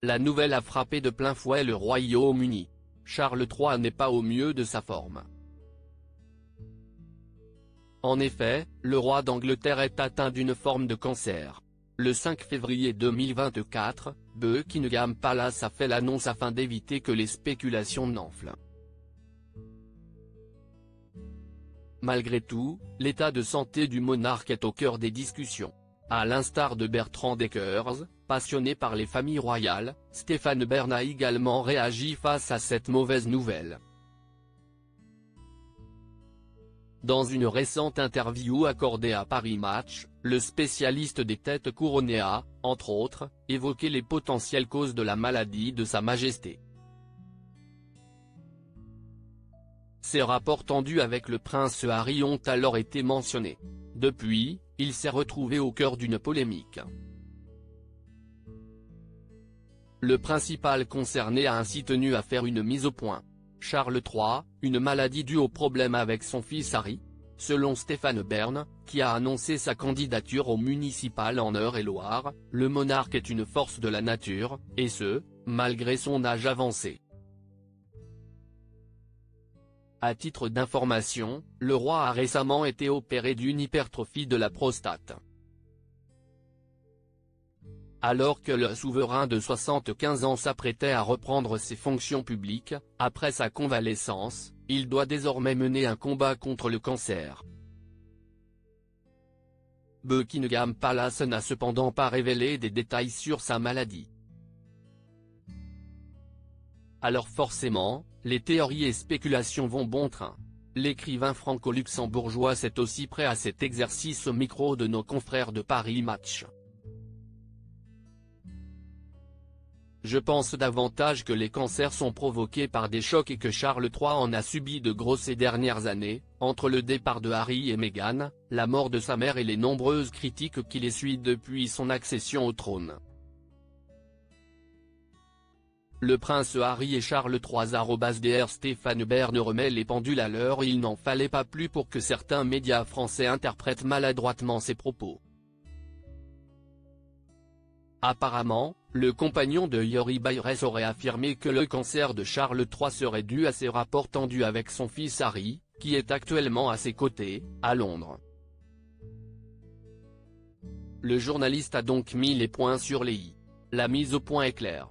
la nouvelle a frappé de plein fouet le Royaume-Uni. Charles III n'est pas au mieux de sa forme. En effet, le roi d'Angleterre est atteint d'une forme de cancer. Le 5 février 2024, Buckingham Palace a fait l'annonce afin d'éviter que les spéculations n'enflent. Malgré tout, l'état de santé du monarque est au cœur des discussions. À l'instar de Bertrand Deckers, passionné par les familles royales, Stéphane Bern a également réagi face à cette mauvaise nouvelle. Dans une récente interview accordée à Paris Match, le spécialiste des têtes couronnées a, entre autres, évoqué les potentielles causes de la maladie de Sa Majesté. Ces rapports tendus avec le prince Harry ont alors été mentionnés. Depuis, il s'est retrouvé au cœur d'une polémique. Le principal concerné a ainsi tenu à faire une mise au point. Charles III, une maladie due au problème avec son fils Harry? Selon Stéphane Bern, qui a annoncé sa candidature au municipal en Eure-et-Loir, le monarque est une force de la nature, et ce, malgré son âge avancé. À titre d'information, le roi a récemment été opéré d'une hypertrophie de la prostate. Alors que le souverain de 75 ans s'apprêtait à reprendre ses fonctions publiques, après sa convalescence, il doit désormais mener un combat contre le cancer. Buckingham Palace n'a cependant pas révélé des détails sur sa maladie. Alors forcément, les théories et spéculations vont bon train. L'écrivain franco-luxembourgeois s'est aussi prêt à cet exercice au micro de nos confrères de Paris Match. Je pense davantage que les cancers sont provoqués par des chocs et que Charles III en a subi de gros ces dernières années, entre le départ de Harry et Meghan, la mort de sa mère et les nombreuses critiques qui les suivent depuis son accession au trône. Le prince Harry et Charles III Dr Stéphane Bern remet les pendules à l'heure. Il n'en fallait pas plus pour que certains médias français interprètent maladroitement ses propos. Apparemment, le compagnon de Yori Bayres aurait affirmé que le cancer de Charles III serait dû à ses rapports tendus avec son fils Harry, qui est actuellement à ses côtés, à Londres. Le journaliste a donc mis les points sur les i. La mise au point est claire.